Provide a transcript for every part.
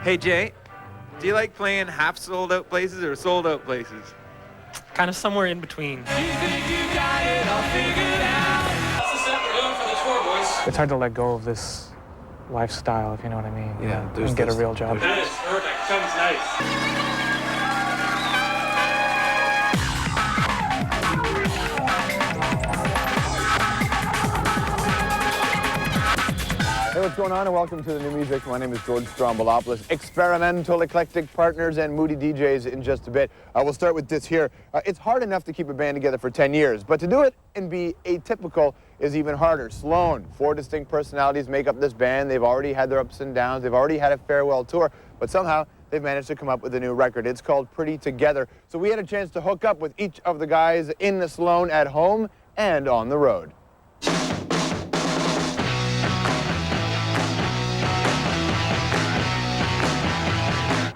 Hey, Jay, do you like playing half sold out places or sold out places? Kind of somewhere in between. You think you got it all figured out? That's the set we're doing for the tour, boys. It's hard to let go of this lifestyle, if you know what I mean. Yeah, and get a real job. It is perfect. Sounds nice. Hey, what's going on, and welcome to the new music. My name is George Strombolopoulos. Experimental, eclectic partners, and moody DJs in just a bit. We'll start with this here. It's hard enough to keep a band together for 10 years, but to do it and be atypical is even harder. Sloan, 4 distinct personalities make up this band. They've already had their ups and downs. They've already had a farewell tour, but somehow they've managed to come up with a new record. It's called Pretty Together. So we had a chance to hook up with each of the guys in the Sloan at home and on the road.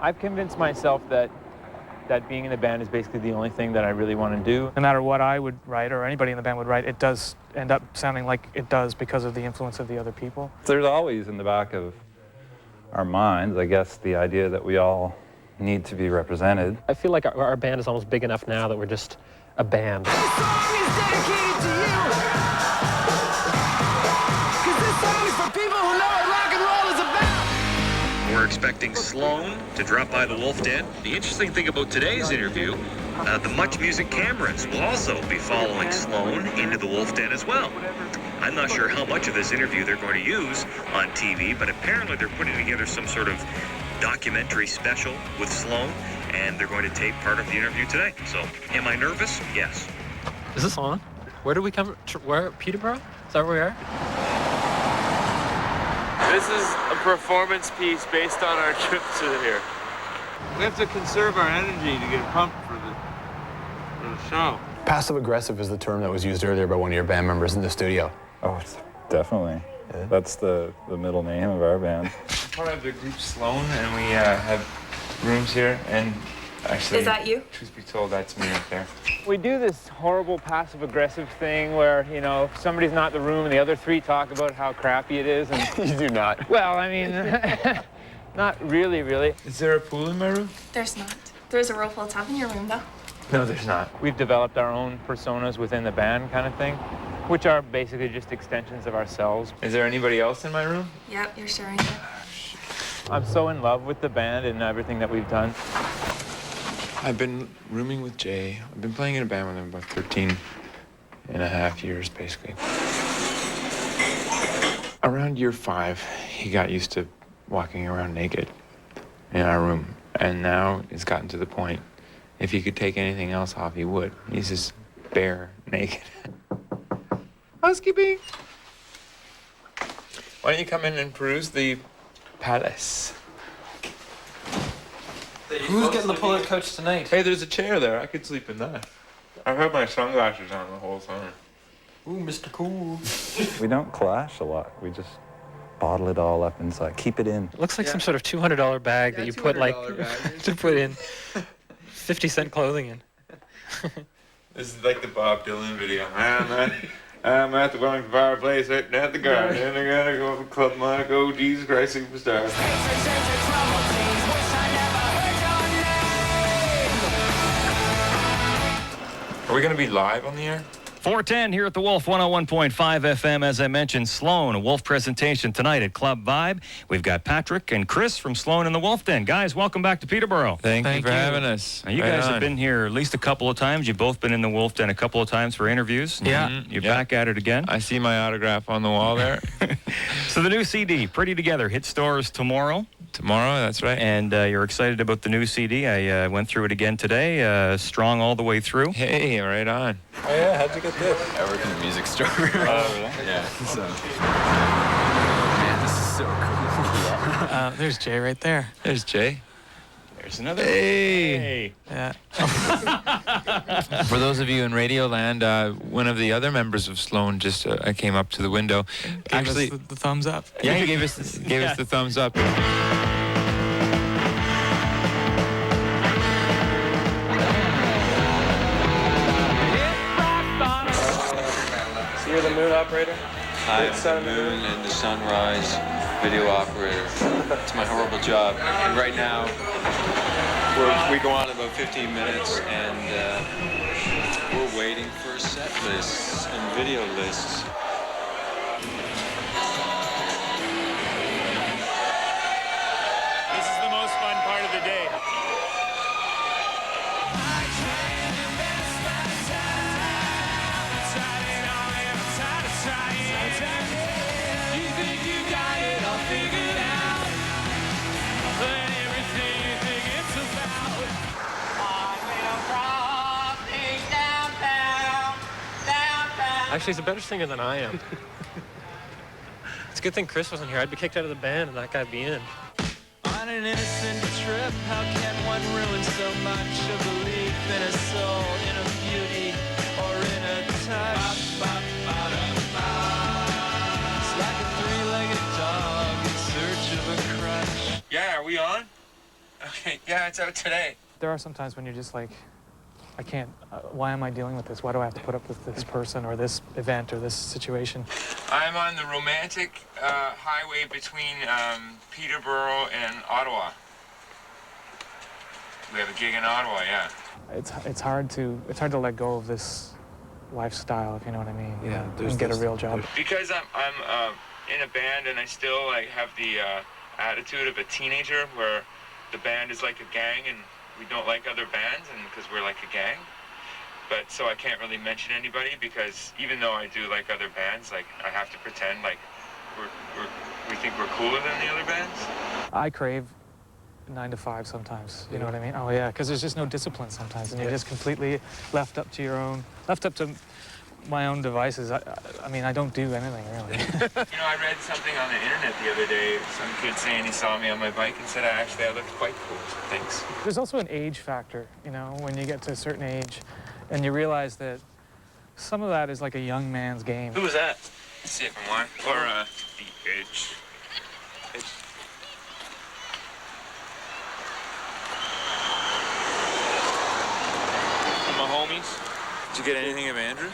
I've convinced myself that being in the band is basically the only thing that I really want to do. No matter what I would write or anybody in the band would write, it does end up sounding like it does because of the influence of the other people. There's always in the back of our minds, I guess, the idea that we all need to be represented. I feel like our band is almost big enough now that we're just a band. This song is dedicated to you. 'Cause this song is for people who know what rock and roll is about. We're expecting Sloan to drop by the Wolf Den. The interesting thing about today's interview, the Much Music cameras will also be following Sloan into the Wolf Den as well. I'm not sure how much of this interview they're going to use on TV, but apparently they're putting together some sort of documentary special with Sloan, and they're going to tape part of the interview today. So, am I nervous? Yes. Is this on? Where do we come? Where? Peterborough? Is that where we are? This is a performance piece based on our trip to here. We have to conserve our energy to get pumped for the show. Passive-aggressive is the term that was used earlier by one of your band members in the studio. Oh, it's definitely. Yeah. That's the middle name of our band. We're part of the group Sloan, and we have rooms here, and actually... Is that you? Truth be told, that's me right there. We do this horrible passive-aggressive thing where, you know, if somebody's not in the room and the other 3 talk about how crappy it is. And You do not. well, I mean, not really. Is there a pool in my room? There's not. There's a whirlpool tub in your room, though. No, there's not. We've developed our own personas within the band kind of thing, which are basically just extensions of ourselves. Is there anybody else in my room? Yep, you're sharing it. I'm so in love with the band and everything that we've done. I've been rooming with Jay. I've been playing in a band with him about 13 and a half years, basically. Around year 5, he got used to walking around naked in our room. And now it's gotten to the point, if he could take anything else off, he would. He's just bare naked. Housekeeping! Why don't you come in and peruse the palace? Who's getting the pull-out coach tonight? Hey, there's a chair there. I could sleep in that. I've had my sunglasses on the whole time. Ooh, Mr. Cool. We don't clash a lot. We just bottle it all up inside. Keep it in. It looks like some sort of $200 bag that you put like to put in 50-cent clothing in. This is like the Bob Dylan video. I'm at the Wellington fireplace, sitting at the garden, and I gotta go to Club Monaco, Jesus Christ Superstar. Are we gonna be live on the air? 410 here at the Wolf 101.5 FM. As I mentioned, Sloan, a Wolf presentation tonight at Club Vibe. We've got Patrick and Chris from Sloan and the Wolf Den. Guys, welcome back to Peterborough. Thank you for having us. Now, you guys have been here at least a couple of times. You've both been in the Wolf Den a couple of times for interviews. Yeah. You're back at it again. I see my autograph on the wall there. So the new CD, Pretty Together, hit stores tomorrow. Tomorrow, that's right. And you're excited about the new CD. I went through it again today. Strong all the way through. Hey, right on. Oh, yeah? How'd you get this? I work in a music store. Yeah, so. Man, this is so cool. There's Jay right there. There's Jay. There's another. Hey. Yeah. For those of you in Radio Land, one of the other members of Sloan just came up to the window. Gave us the thumbs up. Yeah, he gave us the thumbs up. So you're the moon operator? I am the moon and the sunrise video operator. It's my horrible job. And right now, we go on in about 15 minutes, and we're waiting for set lists and video lists. This is the most fun part of the day. You think you got it all figured out, but everything you think it's about. Actually, he's a better singer than I am. It's a good thing Chris wasn't here. I'd be kicked out of the band and that guy'd be in. On an innocent trip, how can one ruin so much? A belief in a soul, in a beauty, or in a touch? It's like a three-legged dog in search of a crutch. Yeah, are we on? Okay, yeah, it's out today. There are some times when you're just like, I can't, why am I dealing with this? Why do I have to put up with this person or this event or this situation? I'm on the romantic highway between Peterborough and Ottawa. We have a gig in Ottawa, yeah. It's hard to let go of this lifestyle, if you know what I mean. Yeah, and get a real job. Because I'm in a band and I still like have the attitude of a teenager where the band is like a gang and we don't like other bands, and because we're like a gang. But so I can't really mention anybody because even though I do like other bands, like I have to pretend like we think we're cooler than the other bands. I crave 9 to 5 sometimes. You know what I mean? Oh yeah, because there's just no discipline sometimes, and you're just completely left up to my own devices. I mean, I don't do anything really. You know, I read something on the internet the other day. Some kid saying he saw me on my bike and said I looked quite cool. Thanks. There's also an age factor, you know, when you get to a certain age, and you realize that some of that is like a young man's game. Who was that? Let's see if I'm on. Or the Edge. My homies. Did you get anything of Andrew?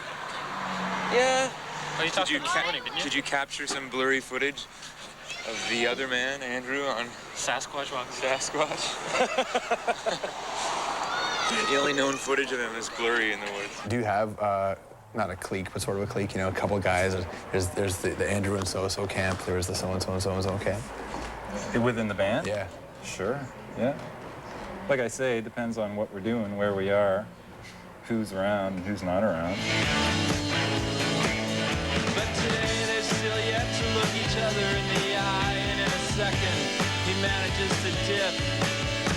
Yeah. Oh, you talked about this morning, didn't you? Did you capture some blurry footage of the other man, Andrew, on Sasquatch walking? Sasquatch? The only known footage of him is blurry in the woods. Do you have, not a clique, but sort of a clique, you know, a couple of guys? There's the Andrew and so-so camp. There was the so-and-so and so-and-so camp. Within the band? Yeah. Sure, yeah. Like I say, it depends on what we're doing, where we are, who's around and who's not around. But today they're still yet to look each other in the eye, and in a second he manages to dip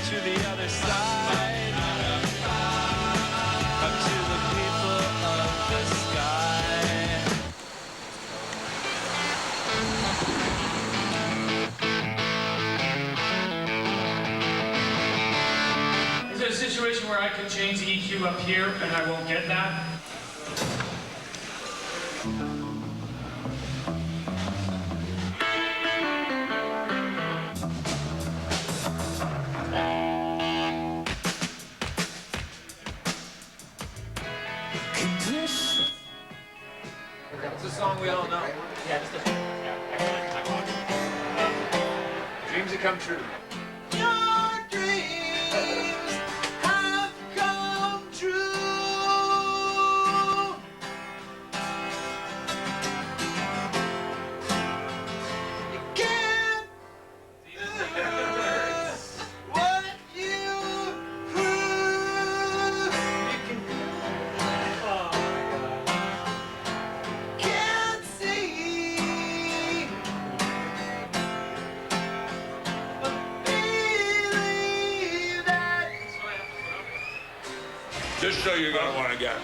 to the other side, up to the people of the sky. Is there a situation where I could change the EQ up here and I won't get that? It's a song we all know. Yeah, just a... Dreams that come true. Your dreams have come true. You can't what you can't see. Believe that Just so you're gonna want to get.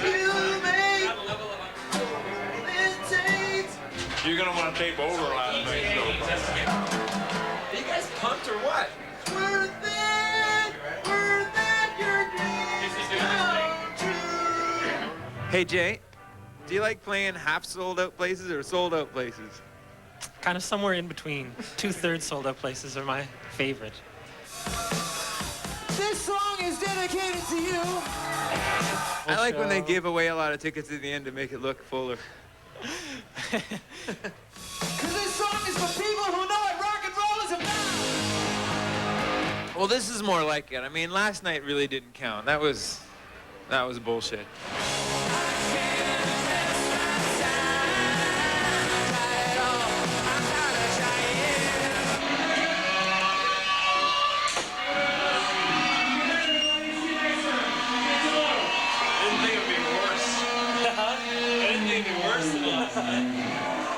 you make it takes. You're gonna want to take over last night, Are you guys pumped or what? Worth it, your dreams come true. Hey Jay, do you like playing half sold out places or sold out places? Kind of somewhere in between. 2/3 sold out places are my favorite. This song is dedicated to you. I like when they give away a lot of tickets at the end to make it look fuller. 'Cause this song is for people who know what rock and roll is about. Well, this is more like it. I mean, last night really didn't count. That was bullshit.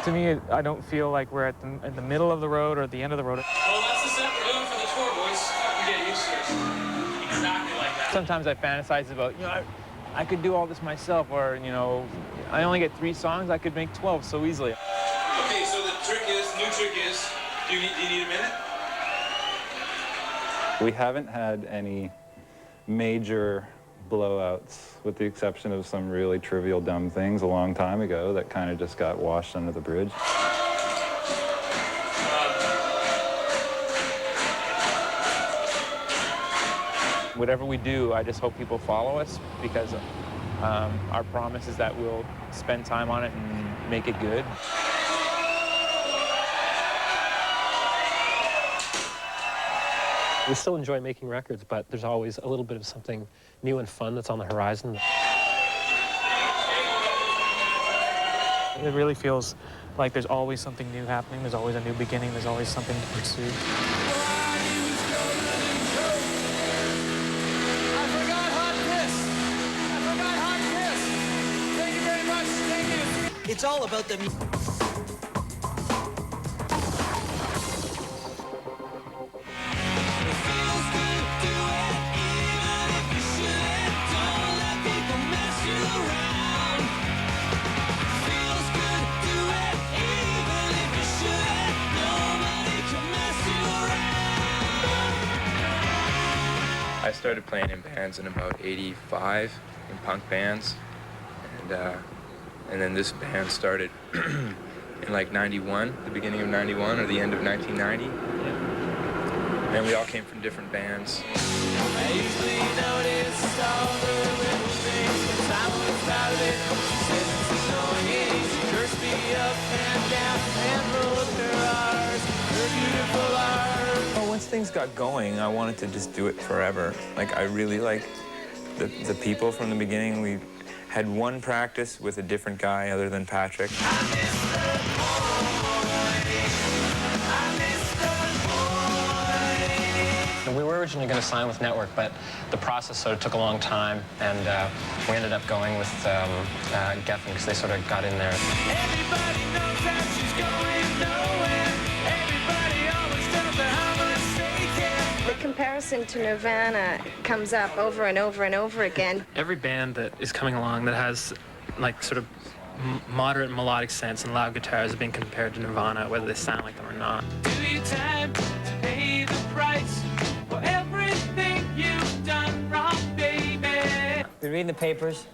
To me, I don't feel like we're at the middle of the road or at the end of the road. Well, that's the set we're doing for the tour, boys. You get used to it. Exactly like that. Sometimes I fantasize about, you know, I could do all this myself, or, you know, I only get 3 songs, I could make 12 so easily. Okay, so the new trick is, do you need a minute? We haven't had any major blowouts, with the exception of some really trivial dumb things a long time ago that kind of just got washed under the bridge. Whatever we do, I just hope people follow us, because our promise is that we'll spend time on it and make it good. We still enjoy making records, but there's always a little bit of something new and fun that's on the horizon. It really feels like there's always something new happening. There's always a new beginning. There's always something to pursue. It's all about the I started playing in bands in about '85, in punk bands, and then this band started in like '91, the beginning of '91 or the end of 1990. And we all came from different bands. I usually notice all the little things, 'cause I was about it. She said it's annoying. She cursed me up and down and rolled her R's, her beautiful R's. Well, once things got going, I wanted to just do it forever. Like, I really liked the people from the beginning. We had one practice with a different guy other than Patrick. We were originally going to sign with Network, but the process sort of took a long time, and we ended up going with Geffen, because they sort of got in there. Everybody knows that she's going nowhere. Everybody always tells her how much they care. The comparison to Nirvana comes up over and over and over again. Every band that is coming along that has, like, sort of moderate melodic sense and loud guitars is being compared to Nirvana, whether they sound like them or not. Do you time to pay the price for everything you've done wrong, baby? Been reading the papers.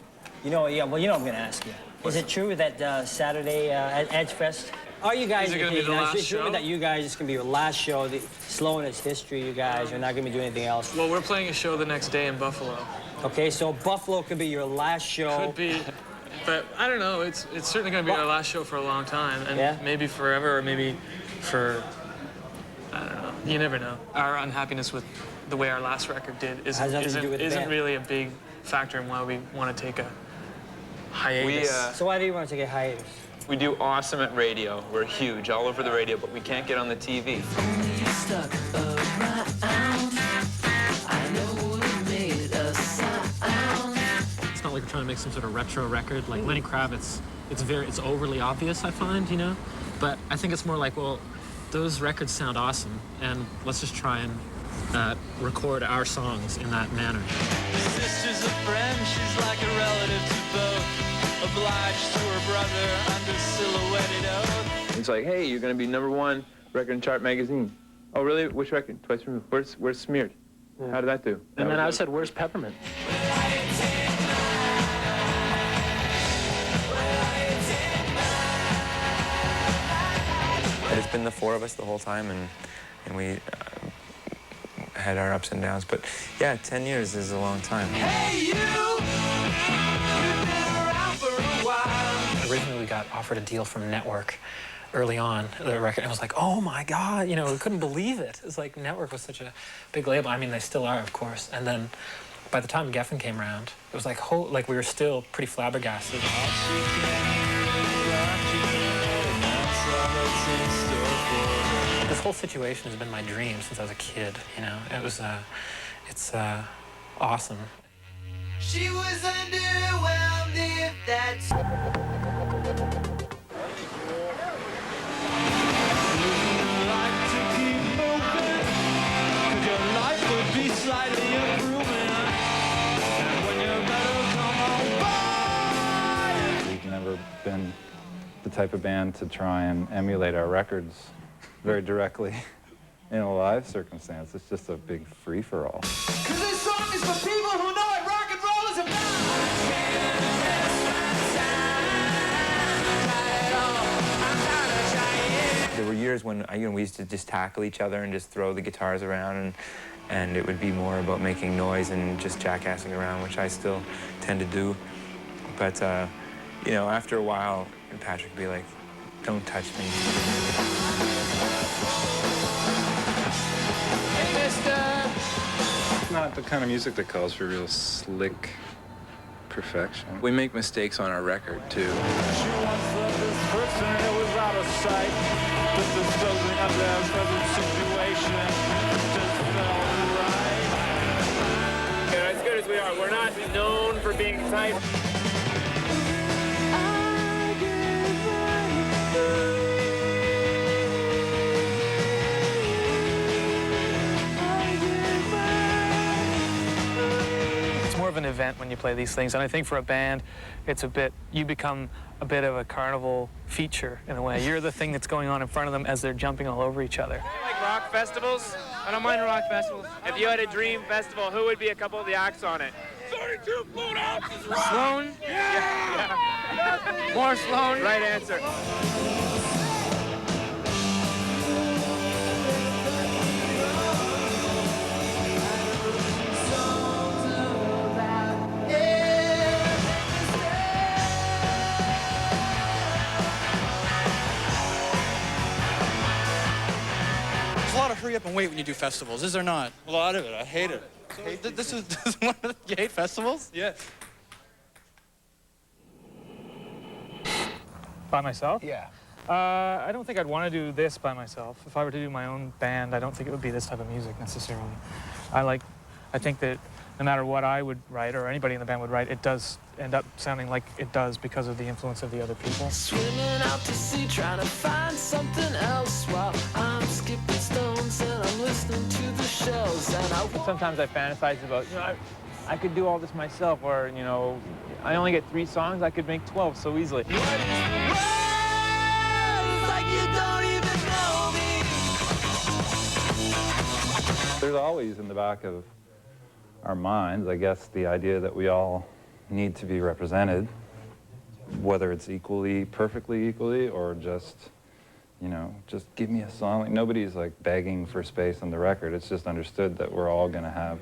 You know, I'm going to ask you. Is it true that Saturday at Edgefest, are you guys... Is it going to be the last show? show? That you guys, it's going to be your last show. Sloan is history, you guys. You're not going to be doing anything else. Well, we're playing a show the next day in Buffalo. Okay, so Buffalo could be your last show. Could be. But I don't know. It's certainly going to be our last show for a long time, and maybe forever, or maybe for, I don't know. You never know. Our unhappiness with the way our last record did isn't really a big factor in why we want to take a hiatus. So why do you want to take a hiatus? We do awesome at radio. We're huge all over the radio, but we can't get on the TV. Stuck around. I know what made us sound. It's not like we're trying to make some sort of retro record like Lenny Kravitz. It's overly obvious, I find, you know? But I think it's more like, well, those records sound awesome, and let's just try and record our songs in that manner. Sister's a friend, she's like a relative to both. Obliged to her brother under silhouetted oath. It's like, hey, you're going to be #1 record and chart magazine. Oh, really? Which record? Twice Removed. Where's Smeared? Yeah. How did that do? And then I said, where's Peppermint? It's been the 4 of us the whole time, and we had our ups and downs. But yeah, 10 years is a long time. Hey, you've been around for a while. Originally, we got offered a deal from Network early on the record. It was like, oh my God, you know, we couldn't believe it. It was like Network was such a big label. I mean, they still are, of course. And then by the time Geffen came around, it was like like we were still pretty flabbergasted. This whole situation has been my dream since I was a kid. You know, it was it's awesome. She was underwhelmed if that's... We've never been the type of band to try and emulate our records very directly in a live circumstance. It's just a big free-for-all. Cause this song is for people who know what rock and roll is about. There were years when we used to just tackle each other and just throw the guitars around, and it would be more about making noise and just jackassing around, which I still tend to do. But you know, after a while, Patrick would be like, "Don't touch me." Hey, mister! It's not the kind of music that calls for real slick perfection. We make mistakes on our record too. She once loved this person, it was out of sight. But the struggling of their present situation just felt right. As good as we are, we're not known for being tight. It's more of an event when you play these things, and I think for a band, it's a bit, you become a bit of a carnival feature in a way. You're the thing that's going on in front of them as they're jumping all over each other. Like rock festivals? I don't mind rock festivals. If you had a dream festival, who would be a couple of the acts on it? 32 float ounces rock! Sloan? Yeah. More Sloan? Right answer. There's a lot of hurry up and wait when you do festivals, is there not? A lot of it. I hate it. This is one of the, you hate festivals? Yes. By myself? Yeah. I don't think I'd want to do this by myself. If I were to do my own band, I don't think it would be this type of music necessarily. I think that no matter what I would write or anybody in the band would write, it does end up sounding like it does because of the influence of the other people. Swimming out to sea, trying to find something else while I'm skipping stones and I'm listening to the shells. And Sometimes I fantasize about, you know, I could do all this myself, or, you know, I only get 3 songs, I could make 12 so easily. It's like you don't even know me. There's always in the back of our minds, I guess, the idea that we all need to be represented, whether it's perfectly equally, or just, you know, just give me a song. Like, nobody's like begging for space on the record. It's just understood that we're all gonna have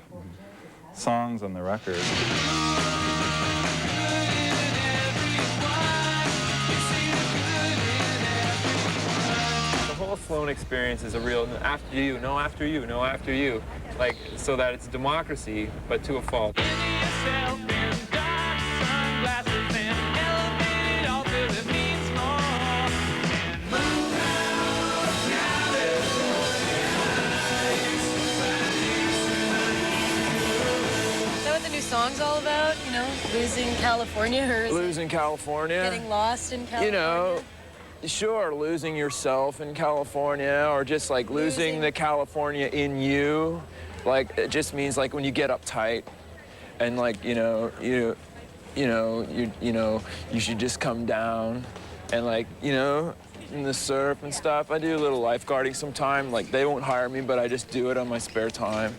songs on the record. The whole Sloan experience is a real after you, no after you, no after you. Like, so that it's democracy, but to a fault. Song's all about, you know, losing California, or losing California, getting lost in California. You know, sure, losing yourself in California, or just like losing the California in you. Like, it just means like when you get uptight and like, you should just come down and like, you know, in the surf and stuff. I do a little lifeguarding sometime. Like, they won't hire me, but I just do it on my spare time.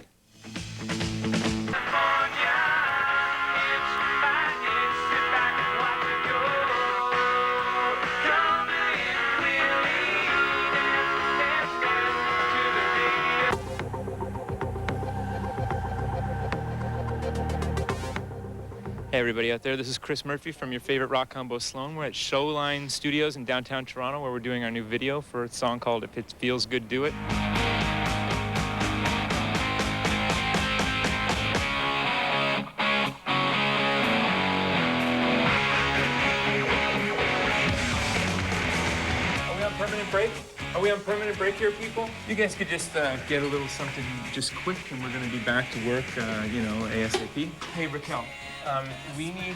Hey everybody out there, this is Chris Murphy from your favorite rock combo Sloan. We're at Showline Studios in downtown Toronto where we're doing our new video for a song called If It Feels Good, Do It. Are we on permanent break? Are we on permanent break here, people? You guys could just get a little something just quick and we're gonna be back to work, you know, ASAP. Hey Raquel, we need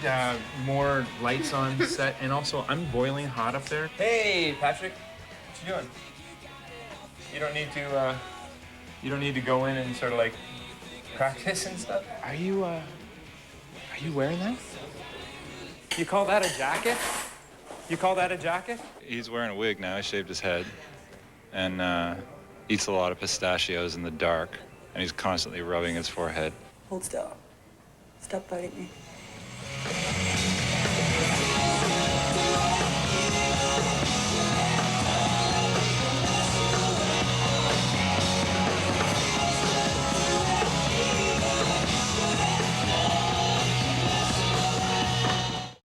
more lights on set, and also I'm boiling hot up there. Hey Patrick, what you doing? You don't need to go in and sort of like practice and stuff. Are you wearing that? You call that a jacket? You call that a jacket? He's wearing a wig now. He shaved his head and eats a lot of pistachios in the dark, and he's constantly rubbing his forehead. Hold still. Stop biting me.